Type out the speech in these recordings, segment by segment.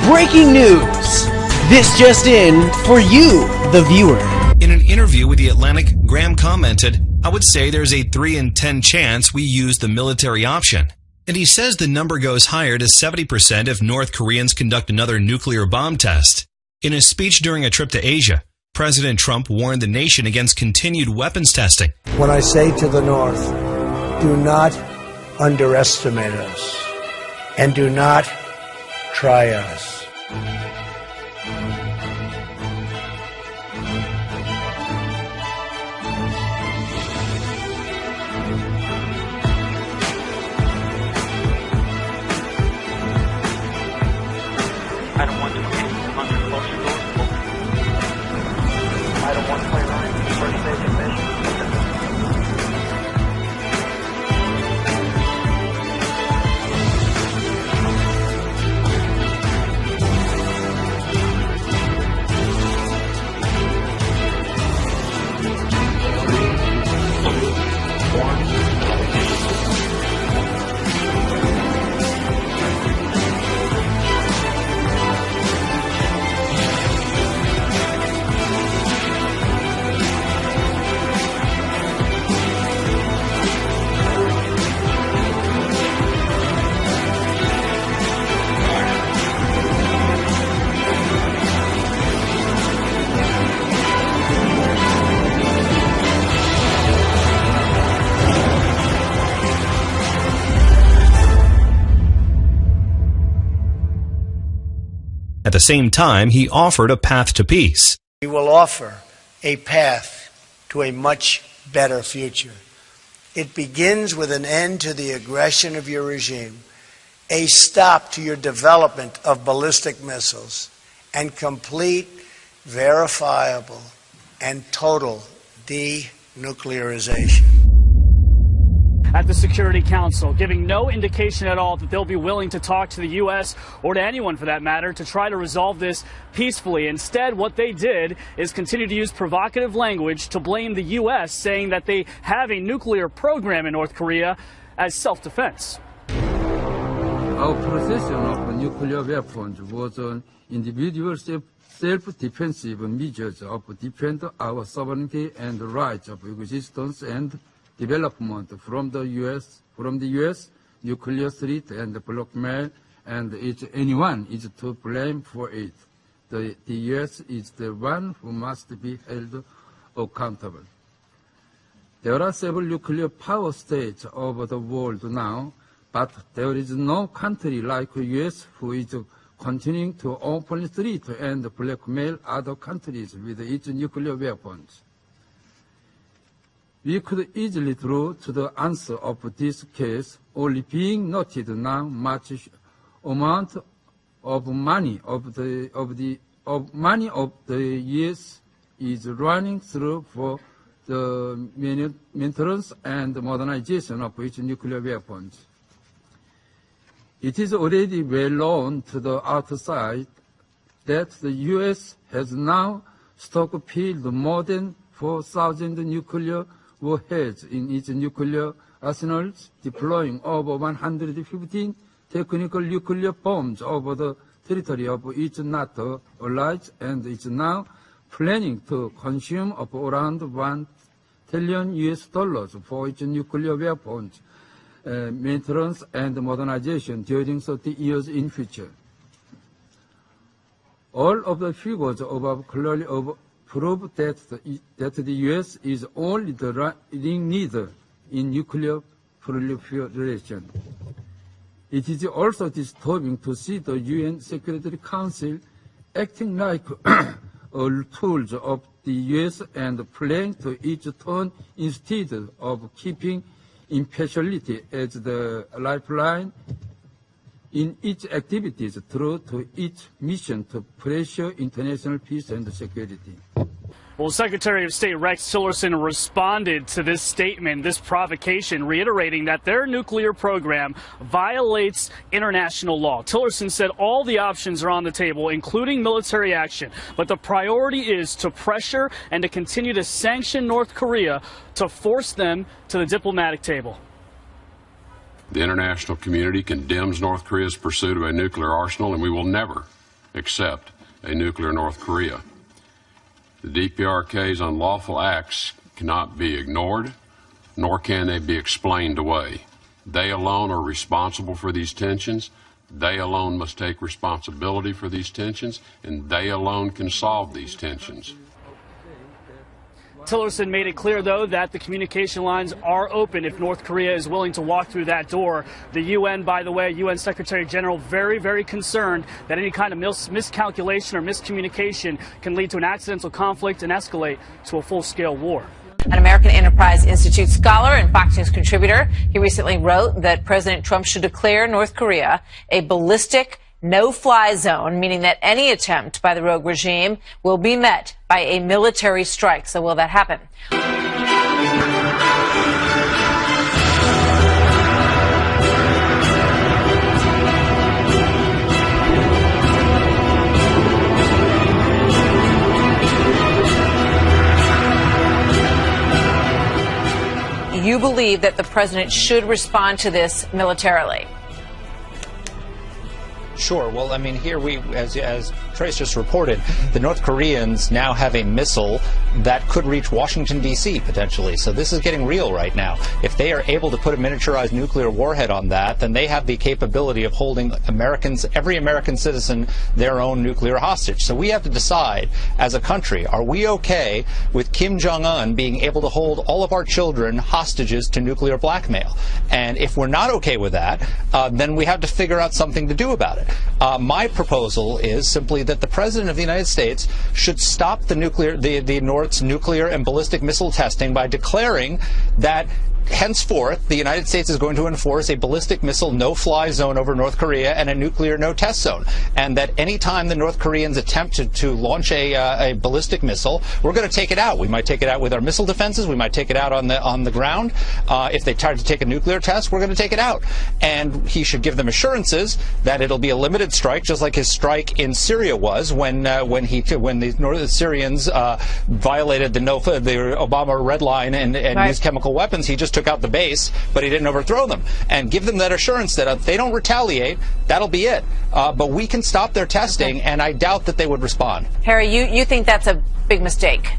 Breaking news! This just in for you, the viewer. In an interview with The Atlantic, Graham commented, "I would say there's a 3 in 10 chance we use the military option." And he says the number goes higher to 70% if North Koreans conduct another nuclear bomb test. In a speech during a trip to Asia, President Trump warned the nation against continued weapons testing. When I say to the North, do not underestimate us and do not try us. I don't want to get under closer doors. I don't want to play around with the first stage mission. At the same time, he offered a path to peace. We will offer a path to a much better future. It begins with an end to the aggression of your regime, a stop to your development of ballistic missiles, and complete, verifiable, and total denuclearization. At the Security Council, giving no indication at all that they'll be willing to talk to the U.S. or to anyone for that matter to try to resolve this peacefully. Instead, what they did is continue to use provocative language to blame the U.S., saying that they have a nuclear program in North Korea as self-defense. Our possession of nuclear weapons was an individual self-defensive measures of defend our sovereignty and the rights of existence and development from the U.S. nuclear threat and blackmail, and anyone is to blame for it. The U.S. is the one who must be held accountable. There are several nuclear power states over the world now, but there is no country like the U.S. who is continuing to openly threat and blackmail other countries with its nuclear weapons. We could easily draw to the answer of this case, only being noted now much amount of money of the years is running through for the maintenance and modernization of its nuclear weapons. It is already well known to the outside that the U.S. has now stockpiled more than 4,000 nuclear warheads in its nuclear arsenals, deploying over 115 technical nuclear bombs over the territory of its NATO allies, and is now planning to consume of around $1 trillion for its nuclear weapons maintenance and modernization during 30 years in future. All of the figures above clearly prove that the U.S. is only the ringleader in nuclear proliferation. It is also disturbing to see the UN Security Council acting like a tool of the U.S. and playing to each turn instead of keeping impartiality as the lifeline in its activities through to its mission to pressure international peace and security. Well, Secretary of State Rex Tillerson responded to this statement, this provocation, reiterating that their nuclear program violates international law. Tillerson said all the options are on the table, including military action, but the priority is to pressure and to continue to sanction North Korea to force them to the diplomatic table. The international community condemns North Korea's pursuit of a nuclear arsenal, and we will never accept a nuclear North Korea. The DPRK's unlawful acts cannot be ignored, nor can they be explained away. They alone are responsible for these tensions. They alone must take responsibility for these tensions, and they alone can solve these tensions. Tillerson made it clear, though, that the communication lines are open if North Korea is willing to walk through that door. The UN, by the way, UN Secretary General, very, very concerned that any kind of miscalculation or miscommunication can lead to an accidental conflict and escalate to a full-scale war. An American Enterprise Institute scholar and Fox News contributor, he recently wrote that President Trump should declare North Korea a ballistic no-fly zone, meaning that any attempt by the rogue regime will be met by a military strike. So will that happen? You believe that the president should respond to this militarily? Sure. Well, I mean, here as Trace just reported, the North Koreans now have a missile that could reach Washington, D.C. potentially. So this is getting real right now. If they are able to put a miniaturized nuclear warhead on that, then they have the capability of holding Americans, every American citizen, their own nuclear hostage. So we have to decide as a country, are we okay with Kim Jong-un being able to hold all of our children hostages to nuclear blackmail? And if we're not okay with that, then we have to figure out something to do about it. My proposal is simply that the President of the United States should stop the North's nuclear and ballistic missile testing by declaring that henceforth, the United States is going to enforce a ballistic missile no-fly zone over North Korea and a nuclear no-test zone. And that any time the North Koreans attempt to launch a ballistic missile, we're going to take it out. We might take it out with our missile defenses. We might take it out on the ground. If they try to take a nuclear test, we're going to take it out. And he should give them assurances that it'll be a limited strike, just like his strike in Syria was when the North Syrians violated the Obama red line and right. used chemical weapons. He just took out the base, but he didn't overthrow them. And give them that assurance that if they don't retaliate, that'll be it. But we can stop their testing, and I doubt that they would respond. Harry, you think that's a big mistake?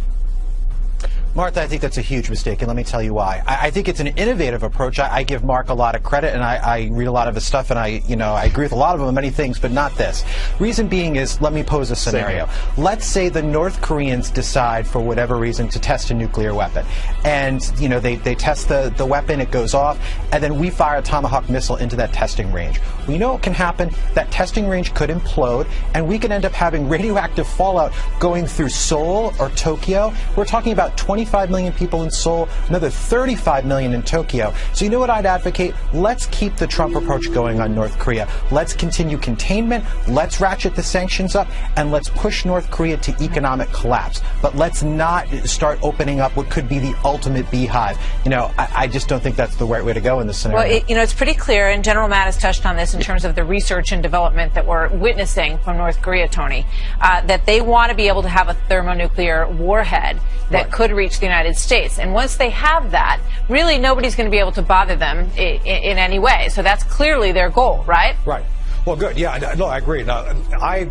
Martha, I think that's a huge mistake, and let me tell you why. I think it's an innovative approach. I give Mark a lot of credit, and I read a lot of his stuff, and I agree with a lot of him, many things, but not this. Reason being is, let me pose a scenario. Let's say the North Koreans decide, for whatever reason, to test a nuclear weapon. And, they test the weapon, it goes off, and then we fire a Tomahawk missile into that testing range. Well, you know what can happen? That testing range could implode, and we could end up having radioactive fallout going through Seoul or Tokyo. We're talking about 25 million people in Seoul, another 35 million in Tokyo. So you know what I'd advocate? Let's keep the Trump approach going on North Korea. Let's continue containment, let's ratchet the sanctions up, and let's push North Korea to economic collapse. But let's not start opening up what could be the ultimate beehive. I just don't think that's the right way to go in this scenario. Well, it's pretty clear, and General Mattis touched on this in terms of the research and development that we're witnessing from North Korea, Tony, that they want to be able to have a thermonuclear warhead that could reach the United States. And once they have that, really nobody's going to be able to bother them in any way. So that's clearly their goal, right? Right. Well, good. Yeah, no, I agree. Now, I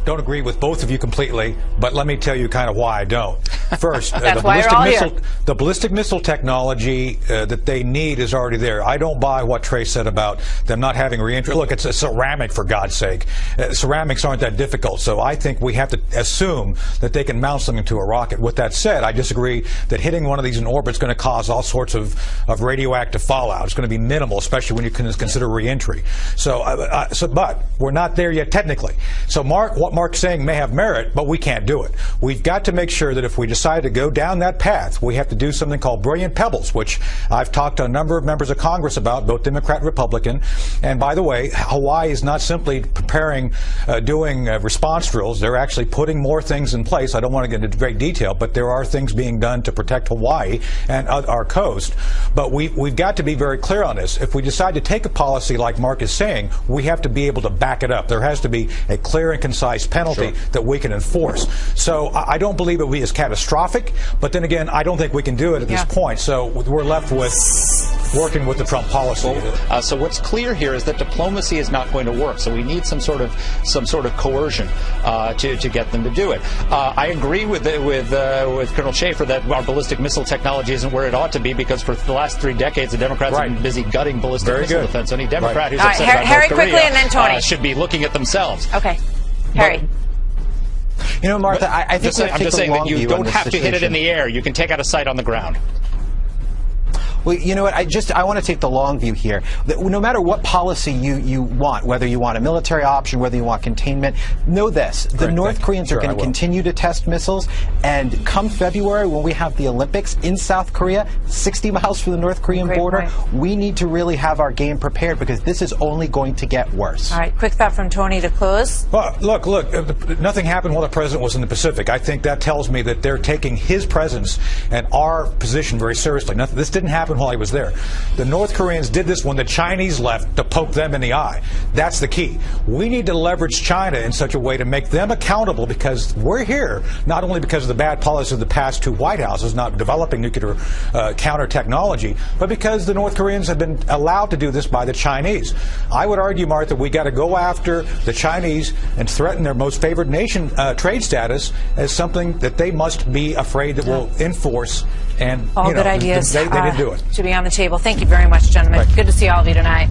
don't agree with both of you completely, but let me tell you kind of why I don't. First, the ballistic missile technology that they need is already there. I don't buy what Trey said about them not having reentry. Look, it's a ceramic, for God's sake. Ceramics aren't that difficult, so I think we have to assume that they can mount something to a rocket. With that said, I disagree that hitting one of these in orbit is going to cause all sorts of radioactive fallout. It's going to be minimal, especially when you can consider reentry. But we're not there yet technically. So what Mark's saying may have merit, but we can't do it. We've got to make sure that if we decide to go down that path, we have to do something called Brilliant Pebbles, which I've talked to a number of members of Congress about, both Democrat and Republican. And by the way, Hawaii is not simply doing response drills. They're actually putting more things in place. I don't want to get into great detail, but there are things being done to protect Hawaii and our coast. But we've got to be very clear on this. If we decide to take a policy like Mark is saying, we have to be able to back it up. There has to be a clear and concise penalty that we can enforce. So I don't believe it will be as catastrophic catastrophic. But then again, I don't think we can do it at this point. So we're left with working with the Trump policy. So what's clear here is that diplomacy is not going to work. So we need some sort of coercion to get them to do it. I agree with Colonel Schaefer that our ballistic missile technology isn't where it ought to be, because for the last 3 decades the Democrats have been busy gutting ballistic missile defense. Any Democrat who's upset about Harry, North Korea quickly, and then Tony. should be looking at themselves. Okay, Harry. You know, Martha, I think I'm just saying that you don't have to hit it in the air. You can take out a site on the ground. Well, you know what? I want to take the long view here. No matter what policy you want, whether you want a military option, whether you want containment, know this: the North Koreans are going to continue to test missiles, and come February, when we have the Olympics in South Korea, 60 miles from the North Korean border, we need to really have our game prepared, because this is only going to get worse. All right, quick thought from Tony to close. Well, look, nothing happened while the president was in the Pacific. I think that tells me that they're taking his presence and our position very seriously. This didn't happen while he was there. The North Koreans did this when the Chinese left to poke them in the eye. That's the key. We need to leverage China in such a way to make them accountable, because we're here not only because of the bad policy of the past 2 White Houses not developing nuclear counter technology, but because the North Koreans have been allowed to do this by the Chinese. I would argue, Martha, we got to go after the Chinese and threaten their most favored nation trade status as something that they must be afraid that will enforce. And all good ideas they didn't do it. To be on the table. Thank you very much, gentlemen. Good to see all of you tonight.